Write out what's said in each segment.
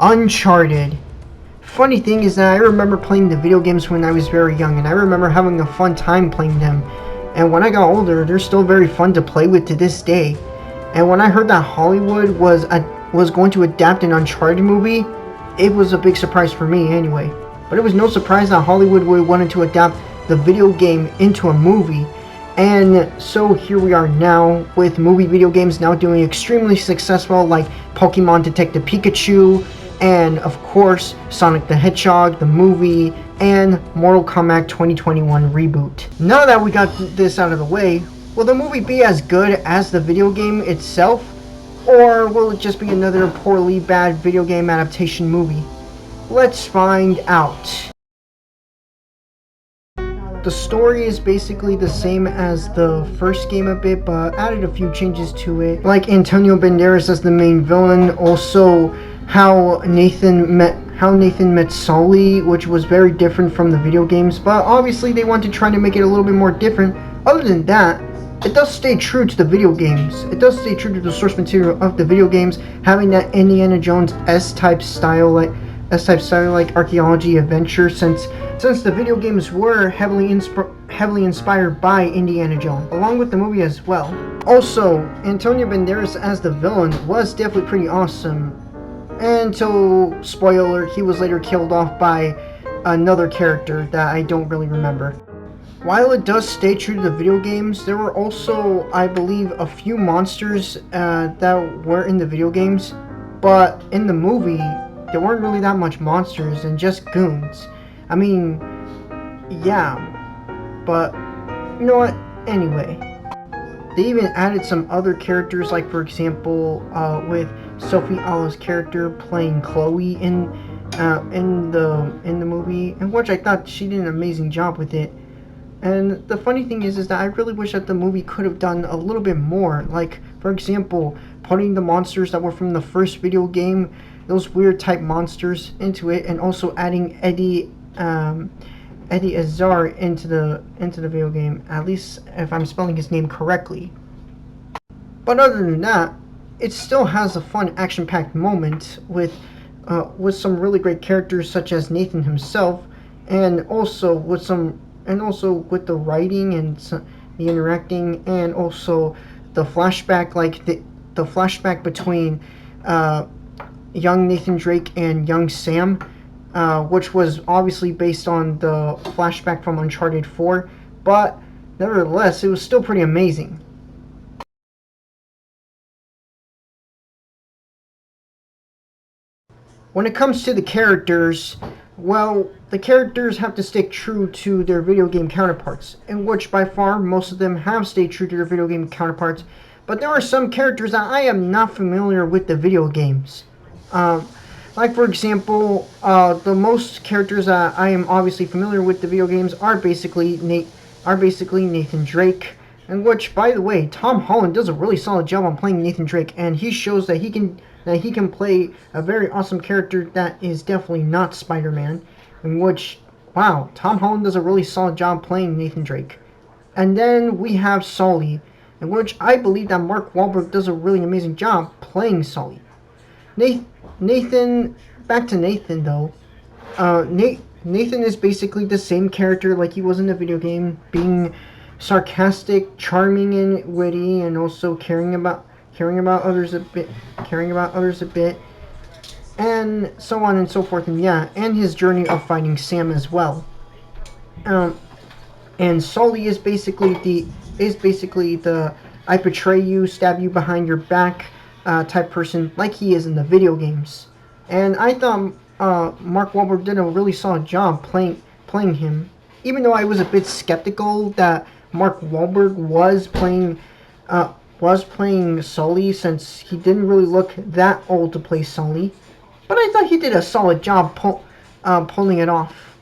Uncharted. Funny thing is that I remember playing the video games when I was very young, and I remember having a fun time playing them. And when I got older, they're still very fun to play with to this day. And when I heard that Hollywood was going to adapt an Uncharted movie, it was a big surprise for me anyway. But it was no surprise that Hollywood wanted to adapt the video game into a movie. And so here we are now with movie video games now doing extremely successful, like Pokemon Detective Pikachu, and of course Sonic the Hedgehog, the movie, and Mortal Kombat 2021 reboot. Now that we got this out of the way, will the movie be as good as the video game itself? Or will it just be another poorly bad video game adaptation movie? Let's find out. The story is basically the same as the first game a bit, but added a few changes to it. Like Antonio Banderas as the main villain, also how Nathan met Sully, which was very different from the video games, but obviously they want to try to make it a little bit more different. Other than that, it does stay true to the video games. It does stay true to the source material of the video games, having that Indiana Jones S-type style, like archaeology adventure, since the video games were heavily inspired by Indiana Jones, along with the movie as well. Also, Antonio Banderas as the villain was definitely pretty awesome, until, spoiler alert, he was later killed off by another character that I don't really remember. While it does stay true to the video games, there were also, I believe, a few monsters that were in the video games, but in the movie, there weren't really that much monsters and just goons. I mean, yeah, but you know what? Anyway, they even added some other characters, like for example, with Sophie Alla's character playing Chloe in the movie, in which I thought she did an amazing job with it. And the funny thing is that I really wish that the movie could have done a little bit more. Like, for example, putting the monsters that were from the first video game, those weird type monsters, into it, and also adding Eddie Azar into the video game, at least if I'm spelling his name correctly. But other than that, it still has a fun action-packed moment with some really great characters such as Nathan himself, and also with the writing and the interacting, and also the flashback, like the flashback between young Nathan Drake and young Sam, which was obviously based on the flashback from Uncharted 4, but nevertheless, it was still pretty amazing. When it comes to the characters, well, the characters have to stick true to their video game counterparts, in which by far most of them have stayed true to their video game counterparts, but there are some characters that I am not familiar with the video games. Like for example, the most characters that I am obviously familiar with the video games are basically Nathan Drake, and which, by the way, Tom Holland does a really solid job on playing Nathan Drake, and he shows that he can play a very awesome character that is definitely not Spider-Man, in which, wow, Tom Holland does a really solid job playing Nathan Drake. And then we have Sully, in which I believe that Mark Wahlberg does a really amazing job playing Sully. Nathan, back to Nathan though. Nathan is basically the same character like he was in the video game, being sarcastic, charming, and witty, and also caring about others a bit, and so on and so forth. And yeah, and his journey of fighting Sam as well. And Sully is basically the I betray you, stab you behind your back type person, like he is in the video games. And I thought Mark Wahlberg did a really solid job playing him, even though I was a bit skeptical that Mark Wahlberg was playing Sully, since he didn't really look that old to play Sully. But I thought he did a solid job pulling it off.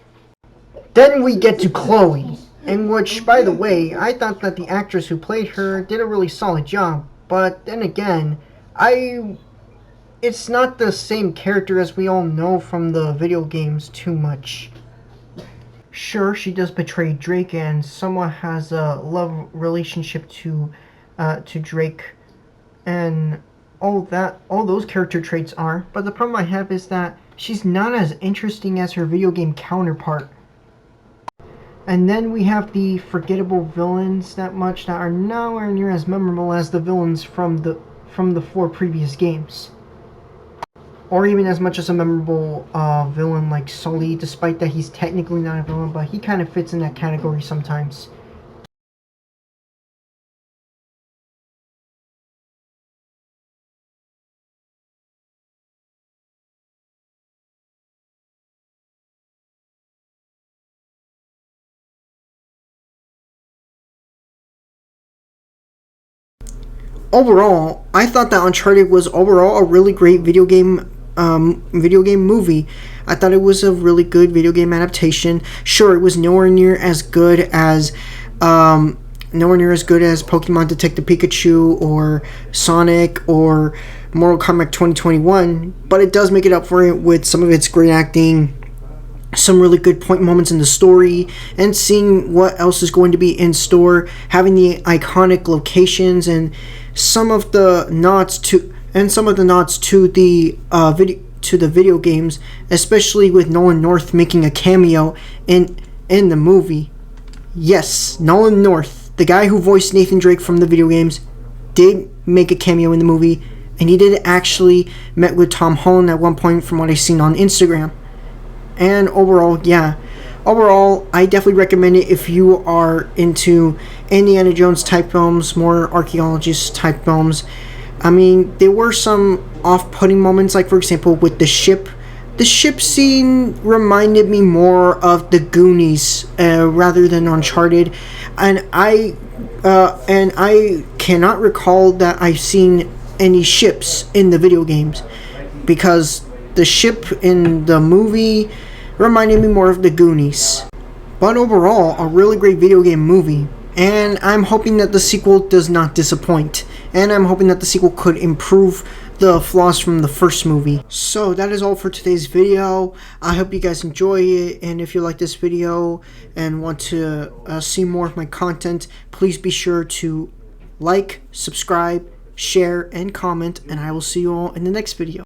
Then we get to Chloe, in which, by the way, I thought that the actress who played her did a really solid job. But then again, it's not the same character as we all know from the video games too much. Sure, she does betray Drake and somewhat has a love relationship to Drake, and all those character traits are, but the problem I have is that she's not as interesting as her video game counterpart. And then we have the forgettable villains that are nowhere near as memorable as the villains from the 4 previous games. Or even as much as a memorable villain like Sully, despite that he's technically not a villain, but he kind of fits in that category sometimes. Overall, I thought that Uncharted was overall a really great video game movie. I thought it was a really good video game adaptation. Sure, it was nowhere near as good as Pokemon Detective Pikachu or Sonic or Mortal Kombat 2021, but it does make it up for it with some of its great acting, some really good point moments in the story, and seeing what else is going to be in store, having the iconic locations and some of the nods to the video games, especially with Nolan North making a cameo in the movie. Yes, Nolan North, the guy who voiced Nathan Drake from the video games, did make a cameo in the movie, and he did actually met with Tom Holland at one point from what I've seen on Instagram. And overall, I definitely recommend it if you are into Indiana Jones type films, more archaeologist type films. I mean, there were some off-putting moments, like for example with the ship. The ship scene reminded me more of the Goonies rather than Uncharted, and I cannot recall that I've seen any ships in the video games, because the ship in the movie reminded me more of the Goonies. But overall, a really great video game movie, and I'm hoping that the sequel does not disappoint, and I'm hoping that the sequel could improve the flaws from the first movie. So that is all for today's video. I hope you guys enjoy it, and if you like this video and want to see more of my content, please be sure to like, subscribe, share, and comment, and I will see you all in the next video.